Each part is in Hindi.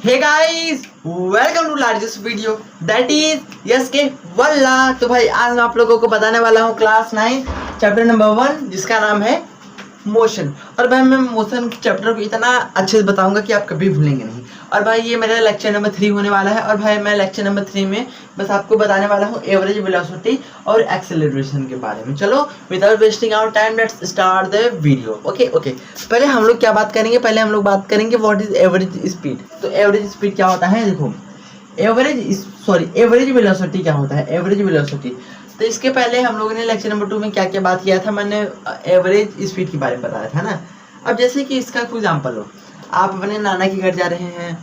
Hey guys, welcome to largest video that is यस के वल्ला। तो भाई आज मैं आप लोगों को बताने वाला हूँ क्लास 9 चैप्टर नंबर 1 जिसका नाम है मोशन। और भाई मैं मोशन चैप्टर को इतना अच्छे से बताऊंगा कि आप कभी भूलेंगे नहीं। और भाई ये मेरा लेक्चर नंबर 3 होने वाला है। और भाई मैं लेक्चर नंबर 3 में बस आपको बताने वाला हूँ एवरेज वेलोसिटी और एक्सेलरेशन के बारे में। चलो without wasting our time let's start the video. Okay पहले हम लोग क्या बात करेंगे, पहले हम लोग बात करेंगे व्हाट इज एवरेज स्पीड। तो एवरेज स्पीड क्या होता है, देखो एवरेज वेलोसिटी क्या होता है। एवरेज वेलोसिटी तो इसके पहले हम लोगों ने लेक्चर नंबर 2 में क्या क्या बात किया था, मैंने एवरेज स्पीड के बारे में बताया था ना। अब जैसे कि इसका कोई एग्जाम्पल हो, आप अपने नाना के घर जा रहे हैं,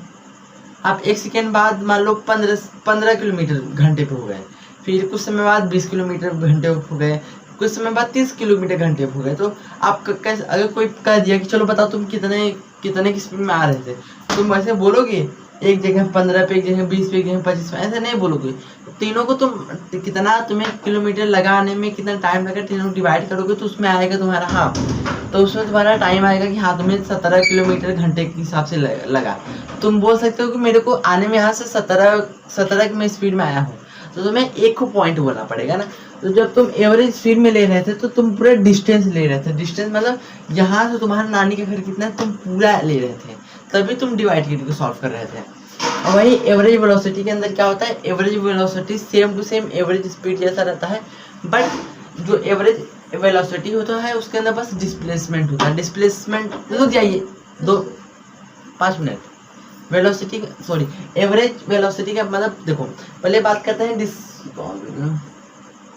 आप एक सेकेंड बाद मान लो 15 किलोमीटर घंटे पे हो गए, फिर कुछ समय बाद 20 किलोमीटर घंटे हो गए, कुछ समय बाद 30 किलोमीटर घंटे हो गए। तो आप कैसे, अगर कोई कह दिया कि चलो बताओ तुम कितने की स्पीड में आ रहे थे, तुम वैसे बोलोगे एक जगह 15 पे, एक जगह 20 पे, एक जगह 25 पे, ऐसे नहीं बोलोगे। तीनों को तुम कितना तुम्हें किलोमीटर लगाने में कितना टाइम लगा, तीनों डिवाइड करोगे तो उसमें आएगा तुम्हारा, हाँ तो उसमें तुम्हारा टाइम आएगा कि हाँ तुम्हें 17 किलोमीटर घंटे के हिसाब से लगा। तुम बोल सकते हो कि मेरे को आने में यहाँ से 17 की मैं स्पीड में आया हूँ, तो तुम्हें एक को पॉइंट बोलना पड़ेगा ना। तो जब तुम एवरेज स्पीड में ले रहे थे तो तुम पूरा डिस्टेंस ले रहे थे। डिस्टेंस मतलब यहाँ से तुम्हारा नानी के घर कितना है तुम पूरा ले रहे थे, तभी तुम डिवाइड करके सॉल्व कर रहे थे। और वही एवरेज वेलोसिटी के अंदर क्या होता है, average velocity same to same average speed जैसा रहता है, बट जो एवरेज वेलोसिटी होता है उसके अंदर बस डिस्प्लेसमेंट होता है। डिस्प्लेसमेंट रुक जाइए 5 minute. Velocity sorry average velocity का मतलब देखो, पहले बात करते हैं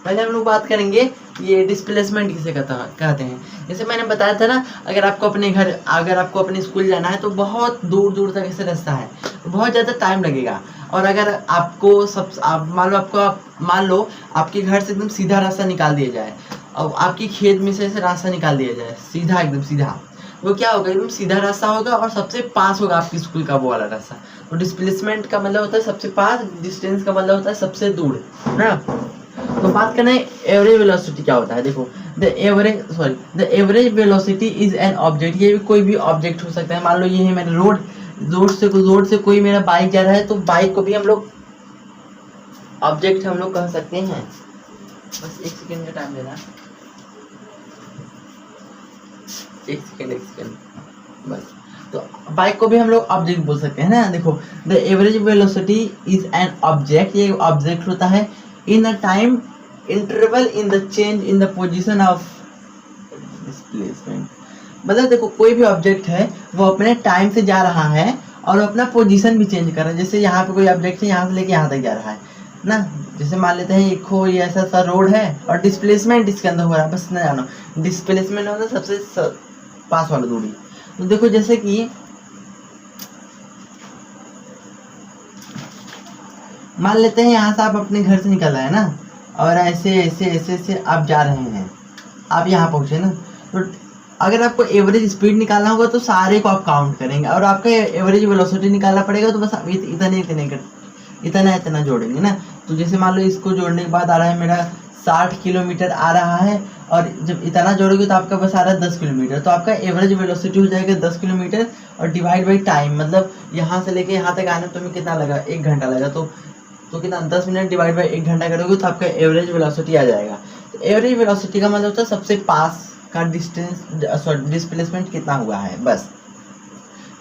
पहले हम लोग बात करेंगे ये डिस्प्लेसमेंट किसे कहते हैं। जैसे मैंने बताया था ना, अगर आपको अपने स्कूल जाना है तो बहुत दूर तक ऐसे रास्ता है, तो बहुत ज़्यादा टाइम लगेगा। और अगर मान लो आपके घर से एकदम सीधा रास्ता निकाल दिया जाए और आपकी खेत में से ऐसे रास्ता निकाल दिया जाए सीधा, एकदम सीधा, वो क्या होगा, एकदम सीधा रास्ता होगा और सबसे पास होगा आपकी स्कूल का वो वाला रास्ता। तो डिस्प्लेसमेंट का मतलब होता है सबसे पास, डिस्टेंस का मतलब होता है सबसे दूर ना। तो बात करें एवरेज वेलोसिटी क्या होता है, देखो the average velocity is an object. ये भी कोई भी ऑब्जेक्ट हो सकता है। मान लो ये है मेरा रोड से कोई मेरा बाइक जा रहा है, तो बाइक को भी हम लोग ऑब्जेक्ट हम लोग कह सकते हैं। बस एक सेकेंड का टाइम देना, एक सेकेंड बस। तो बाइक को भी हम लोग ऑब्जेक्ट बोल सकते हैं ना। देखो the average velocity is an object, ये ऑब्जेक्ट होता है in a time interval in the change in the position of displacement. मतलब देखो कोई भी ऑब्जेक्ट है वो अपने टाइम से जा रहा है और अपना पोजीशन भी चेंज कर रहा है। जैसे यहाँ पे कोई ऑब्जेक्ट है, यहाँ से लेके यहाँ तक जा रहा है ना। जैसे मान लेते हैं ये ऐसा सा रोड है और डिस्प्लेसमेंट इसके अंदर हो रहा है, बस ना जानो डिस्प्लेसमेंट होता है सबसे पास वाला दूरी। तो देखो जैसे कि मान लेते हैं यहाँ से आप अपने घर से निकल रहे हैं ना, और ऐसे आप जा रहे हैं, आप यहाँ पहुँचे ना। तो अगर आपको एवरेज स्पीड निकालना होगा तो सारे को आप काउंट करेंगे, और आपका एवरेज वेलोसिटी निकालना पड़ेगा तो बस इतना जोड़ेंगे ना। तो जैसे मान लो इसको जोड़ने के बाद आ रहा है मेरा 60 किलोमीटर आ रहा है, और जब इतना जोड़ोगे तो आपका बस आ रहा है 10 किलोमीटर। तो आपका एवरेज वेलोसिटी हो जाएगा 10 किलोमीटर, और डिवाइड बाई टाइम, मतलब यहाँ से लेके यहाँ तक आने में तुम्हें कितना लगा, 1 घंटा लगा। तो कितना 10 मिनट डिवाइड बाई 1 घंटा करोगे तो आपका एवरेज वेलोसिटी आ जाएगा। तो एवरेज वेलोसिटी का मतलब होता है सबसे पास का डिस्प्लेसमेंट कितना हुआ है, बस।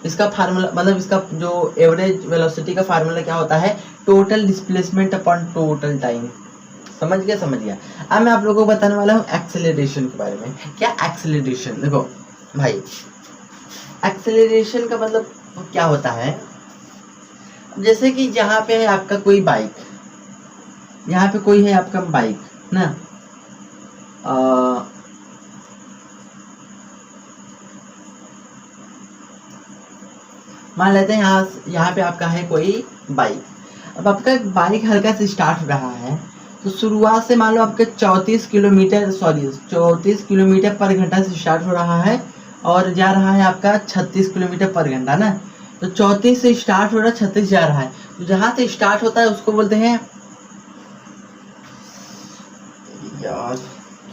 इसका फार्मूला मतलब इसका जो एवरेज वेलोसिटी का फार्मूला क्या होता है, total displacement upon total time. समझ गया। अब मैं आप लोगों को बताने वाला हूँ एक्सेलरेशन के बारे में। क्या एक्सेलरेशन, देखो भाई एक्सेलरेशन का मतलब क्या होता है। जैसे कि यहाँ पे है आपका कोई बाइक, यहाँ पे कोई है आपका बाइक ना, मान लेते हैं यहाँ पे आपका है कोई बाइक। अब आपका बाइक हल्का से स्टार्ट हो रहा है, तो शुरुआत से मान लो आपका 34 किलोमीटर पर घंटा से स्टार्ट हो रहा है और जा रहा है आपका 36 किलोमीटर पर घंटा ना। तो 34 से स्टार्ट हो रहा है, 36 जा रहा है। तो जहाँ से स्टार्ट होता है उसको बोलते हैं, यार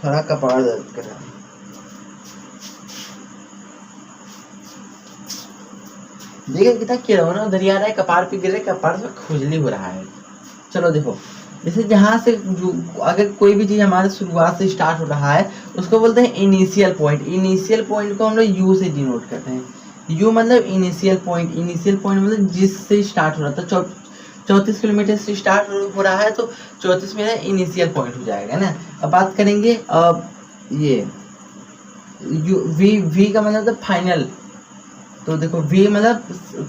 थोड़ा कपाड़ दर्द कर रहा है। देखिए कितना क्लियर हो ना, उधर आ रहा है, कपार पे गिर रहा है, कपार से खुजली हो रहा है। चलो देखो, जैसे जहाँ से जो अगर कोई भी चीज़ हमारे शुरुआत से स्टार्ट हो रहा है उसको बोलते हैं इनिशियल पॉइंट। इनिशियल पॉइंट को हम लोग यू से डिनोट करते हैं। यू मतलब इनिशियल पॉइंट, इनिशियल पॉइंट मतलब जिससे स्टार्ट हो रहा था। 34 किलोमीटर से स्टार्ट हो रहा है तो 34 मेरा इनिशियल पॉइंट हो जाएगा ना। अब बात करेंगे ये वी का मतलब था फाइनल। तो देखो वी मतलब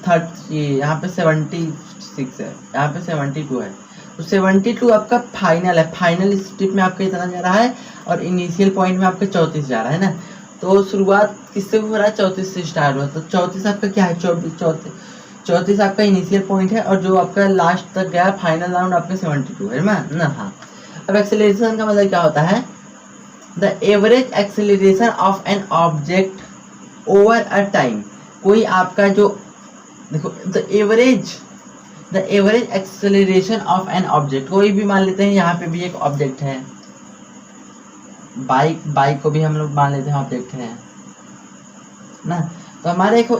30, यहाँ पे 76 है, यहाँ पे 72 है, तो 72 आपका फाइनल है। फाइनल स्टेप में आपका इतना जा रहा है और इनिशियल पॉइंट में आपका 34 जा रहा है ना। तो शुरुआत किससे हो रहा है? 34 से स्टार्ट हुआ, तो 34 आपका क्या है? 34 आपका इनिशियल पॉइंट है, और जो आपका लास्ट तक गया फाइनल राउंड आपका 72 है ना। हाँ, अब एक्सेलरेशन का मतलब क्या होता है? The average acceleration of an object over a time. कोई आपका जो देखो the average acceleration of an object, कोई भी मान लेते हैं, यहाँ पे भी एक ऑब्जेक्ट है, बाइक को भी हम लोग मान लेते हैं ऑब्जेक्ट है ना। तो हमारे देखो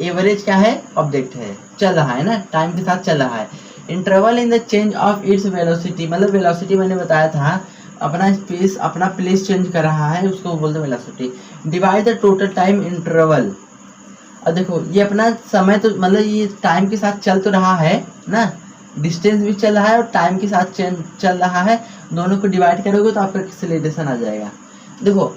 एवरेज क्या है? ऑब्जेक्ट है, चल रहा है ना, टाइम के साथ चल रहा है। Interval in the change of its velocity, मतलब वेलोसिटी मैंने बताया था, अपना स्पेस अपना प्लेस चेंज कर रहा है, उसको बोलते हैं velocity. Divide the total time interval. अब देखो ये अपना समय तो मतलब ये टाइम के साथ चल तो रहा है ना, डिस्टेंस भी चल रहा है और टाइम के साथ चल रहा है, दोनों को डिवाइड करोगे तो आपका एक्सेलरेशन आ जाएगा। देखो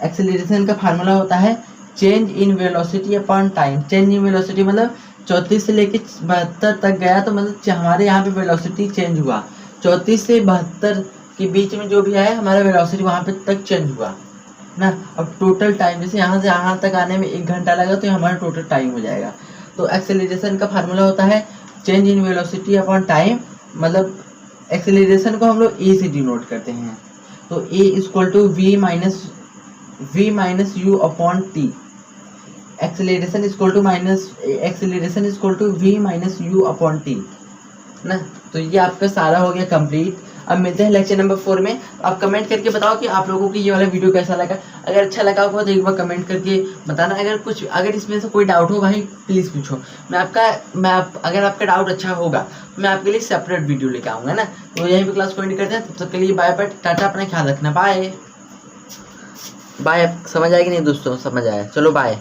एक्सेलरेशन का फार्मूला होता है change in velocity upon time. Change in velocity मतलब 34 से लेके 72 तक गया, तो मतलब हमारे यहाँ पे वेलोसिटी चेंज हुआ। 34 से 72 के बीच में जो भी आया हमारा वेलोसिटी वहाँ पे तक चेंज हुआ ना। अब टोटल टाइम, जैसे यहाँ से यहाँ तक आने में 1 घंटा लगा, तो हमारा टोटल टाइम हो जाएगा। तो एक्सेलरेशन का फार्मूला होता है change in velocity upon time, मतलब एक्सेलरेशन को हम लोग ए से डिनोट करते हैं। तो A equal to V minus U upon T. Acceleration equal to V minus U upon T ना। तो ये आपका सारा हो गया कंप्लीट। अब मिलते हैं लेक्चर नंबर 4 में। आप कमेंट करके बताओ कि आप लोगों को ये वाला वीडियो कैसा लगा। अगर अच्छा लगा होगा तो एक बार कमेंट करके बताना। अगर इसमें से कोई डाउट हो भाई प्लीज़ पूछो। अगर आपका डाउट अच्छा होगा मैं आपके लिए सेपरेट वीडियो लेके आऊँगा ना। तो यहीं पे क्लास को एंड करते हैं, तब तक के लिए बाय बाय, टाटा, अपना ख्याल रखना, बाय बाय। समझ आएगी नहीं दोस्तों? समझ आया, चलो बाय।